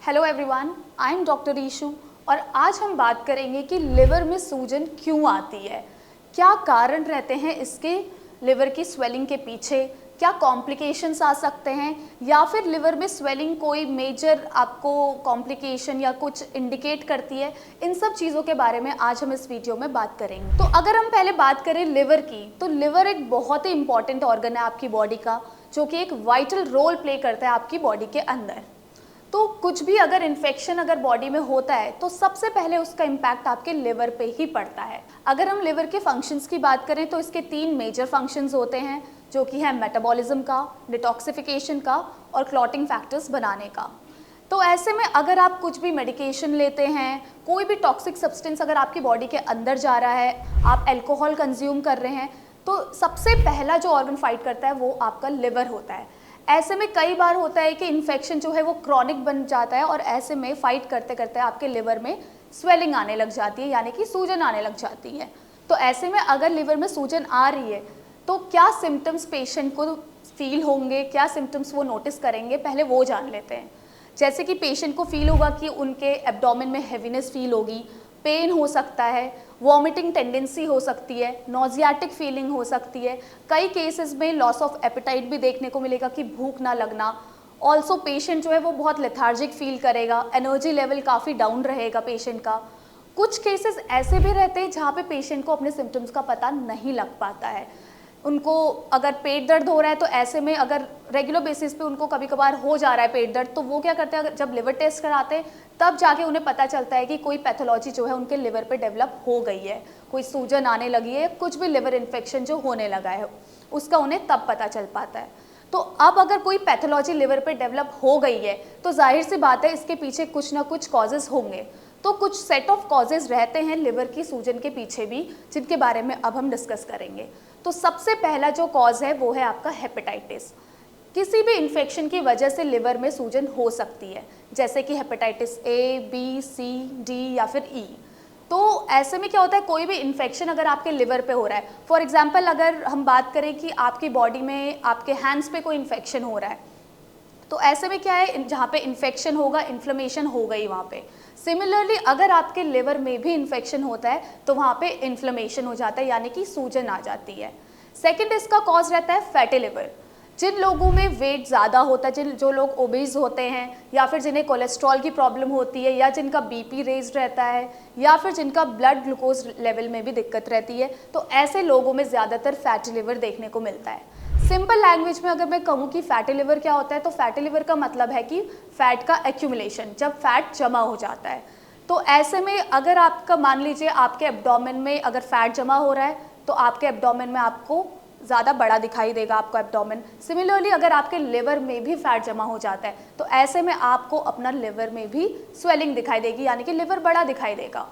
Hello everyone, I am doctor Ishu और आज हम बात करेंगे कि लिवर में सूजन क्यों आती है, क्या कारण रहते हैं इसके लिवर की स्वेलिंग के पीछे, क्या कॉम्प्लिकेशंस आ सकते हैं या फिर लिवर में स्वेलिंग कोई मेजर आपको कॉम्प्लिकेशन या कुछ इंडिकेट करती है। इन सब चीज़ों के बारे में आज हम इस वीडियो में बात करेंगे। तो अगर हम पहले बात करें लिवर की, तो लिवर एक बहुत ही इंपॉर्टेंट ऑर्गन है आपकी बॉडी का, जो कि एक वाइटल रोल प्ले करता है आपकी बॉडी के अंदर। तो कुछ भी अगर इन्फेक्शन अगर बॉडी में होता है तो सबसे पहले उसका इम्पैक्ट आपके लिवर पे ही पड़ता है। अगर हम लिवर के फंक्शंस की बात करें तो इसके 3 मेजर फंक्शंस होते हैं, जो कि है मेटाबॉलिज्म का, डिटॉक्सिफिकेशन का और क्लॉटिंग फैक्टर्स बनाने का। तो ऐसे में अगर आप कुछ भी मेडिकेशन लेते हैं, कोई भी टॉक्सिक सब्सटेंस अगर आपकी बॉडी के अंदर जा रहा है, आप अल्कोहल कंज्यूम कर रहे हैं, तो सबसे पहला जो ऑर्गन फाइट करता है वो आपका लिवर होता है। ऐसे में कई बार होता है कि इन्फेक्शन जो है वो क्रॉनिक बन जाता है और ऐसे में फाइट करते करते आपके लिवर में स्वेलिंग आने लग जाती है, यानी कि सूजन आने लग जाती है। तो ऐसे में अगर लिवर में सूजन आ रही है तो क्या सिम्टम्स पेशेंट को फील होंगे, क्या सिम्टम्स वो नोटिस करेंगे, पहले वो जान लेते हैं। जैसे कि पेशेंट को फील होगा कि उनके एब्डोमेन में हेवीनेस फील होगी, पेन हो सकता है, वॉमिटिंग टेंडेंसी हो सकती है, नॉजियाटिक फीलिंग हो सकती है, कई केसेस में लॉस ऑफ एपेटाइट भी देखने को मिलेगा कि भूख ना लगना। ऑल्सो पेशेंट जो है वो बहुत लेथार्जिक फील करेगा, एनर्जी लेवल काफ़ी डाउन रहेगा पेशेंट का। कुछ केसेस ऐसे भी रहते हैं जहाँ पे पेशेंट को अपने सिम्टम्स का पता नहीं लग पाता है। उनको अगर पेट दर्द हो रहा है तो ऐसे में अगर रेगुलर बेसिस पे उनको कभी कभार हो जा रहा है पेट दर्द, तो वो क्या करते हैं, अगर जब लिवर टेस्ट कराते हैं तब जाके उन्हें पता चलता है कि कोई पैथोलॉजी जो है उनके लिवर पे डेवलप हो गई है, कोई सूजन आने लगी है, कुछ भी लिवर इन्फेक्शन जो होने लगा है उसका उन्हें तब पता चल पाता है। तो अब अगर कोई पैथोलॉजी लिवर पे डेवलप हो गई है तो जाहिर सी बात है इसके पीछे कुछ ना कुछ कॉजेज़ होंगे। तो कुछ सेट ऑफ कॉजेज़ रहते हैं लिवर की सूजन के पीछे भी, जिनके बारे में अब हम डिस्कस करेंगे। तो सबसे पहला जो कॉज है वो है आपका हेपेटाइटिस। किसी भी इन्फेक्शन की वजह से लिवर में सूजन हो सकती है, जैसे कि hepatitis A, B, C, D या फिर ई। तो ऐसे में क्या होता है, कोई भी इन्फेक्शन अगर आपके लिवर पे हो रहा है, फॉर एग्जांपल अगर हम बात करें कि आपकी बॉडी में आपके हैंड्स पे कोई इन्फेक्शन हो रहा है, तो ऐसे में क्या है, जहाँ पे इन्फेक्शन होगा इन्फ्लेमेशन हो गई वहाँ पे। सिमिलरली अगर आपके लिवर में भी इन्फेक्शन होता है तो वहाँ पे इन्फ्लेमेशन हो जाता है, यानी कि सूजन आ जाती है। सेकंड इसका कॉज रहता है फैटी लिवर। जिन लोगों में वेट ज़्यादा होता है, जो लोग ओबीज होते हैं या फिर जिन्हें कोलेस्ट्रॉल की प्रॉब्लम होती है या जिनका बीपी रेज रहता है या फिर जिनका ब्लड ग्लूकोज लेवल में भी दिक्कत रहती है, तो ऐसे लोगों में ज़्यादातर फैटी लिवर देखने को मिलता है। सिंपल लैंग्वेज में अगर मैं कहूँ कि फैटी लिवर क्या होता है, तो फैटी लिवर का मतलब है कि फैट का एक्यूमुलेशन, जब फैट जमा हो जाता है। तो ऐसे में अगर आपका मान लीजिए आपके एब्डोमेन में अगर फैट जमा हो रहा है तो आपके एब्डोमेन में आपको ज़्यादा बड़ा दिखाई देगा आपका एब्डोमेन। सिमिलरली अगर आपके लिवर में भी फैट जमा हो जाता है तो ऐसे में आपको अपना लिवर में भी स्वेलिंग दिखाई देगी, यानी कि लिवर बड़ा दिखाई देगा।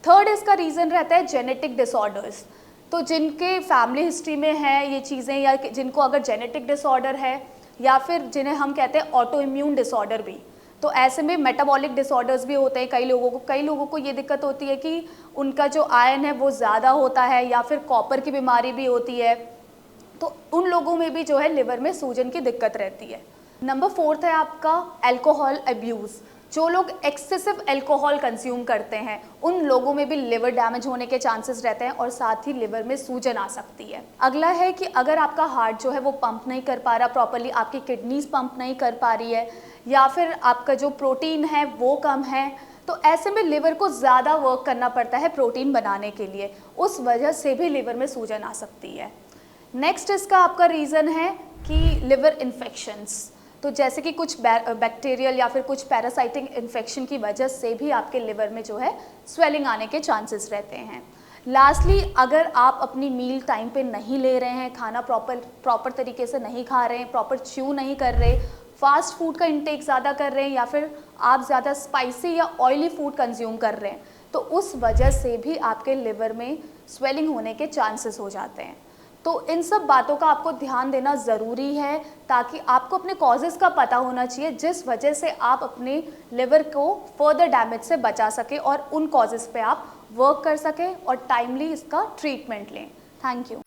थर्ड इसका रीज़न रहता है जेनेटिक डिसऑर्डर्स। तो जिनके फैमिली हिस्ट्री में है ये चीज़ें, या जिनको अगर जेनेटिक डिसऑर्डर है या फिर जिन्हें हम कहते हैं ऑटो इम्यून डिसऑर्डर भी, तो ऐसे में मेटाबॉलिक डिसऑर्डर्स भी होते हैं। कई लोगों को ये दिक्कत होती है कि उनका जो आयरन है वो ज़्यादा होता है या फिर कॉपर की बीमारी भी होती है, तो उन लोगों में भी जो है लिवर में सूजन की दिक्कत रहती है। नंबर 4 है आपका अल्कोहल अब्यूज़। जो लोग एक्सेसिव अल्कोहल कंज्यूम करते हैं उन लोगों में भी लिवर डैमेज होने के चांसेस रहते हैं और साथ ही लिवर में सूजन आ सकती है। अगला है कि अगर आपका हार्ट जो है वो पंप नहीं कर पा रहा प्रॉपरली, आपकी किडनीज पंप नहीं कर पा रही है या फिर आपका जो प्रोटीन है वो कम है, तो ऐसे में लिवर को ज़्यादा वर्क करना पड़ता है प्रोटीन बनाने के लिए, उस वजह से भी लिवर में सूजन आ सकती है। नेक्स्ट इसका आपका रीज़न है कि लिवर इन्फेक्शंस। तो जैसे कि कुछ बैक्टीरियल या फिर कुछ पैरासाइटिक इन्फेक्शन की वजह से भी आपके लिवर में जो है स्वेलिंग आने के चांसेस रहते हैं। लास्टली अगर आप अपनी मील टाइम पे नहीं ले रहे हैं, खाना प्रॉपर तरीके से नहीं खा रहे हैं, प्रॉपर च्यू नहीं कर रहे, फास्ट फूड का इंटेक ज़्यादा कर रहे हैं या फिर आप ज़्यादा स्पाइसी या ऑयली फूड कंज्यूम कर रहे हैं, तो उस वजह से भी आपके लिवर में स्वेलिंग होने के चांसेस हो जाते हैं। तो इन सब बातों का आपको ध्यान देना ज़रूरी है, ताकि आपको अपने कॉजेज़ का पता होना चाहिए जिस वजह से आप अपने लिवर को फर्दर डैमेज से बचा सकें और उन कॉजेज़ पे आप वर्क कर सकें और टाइमली इसका ट्रीटमेंट लें। Thank you.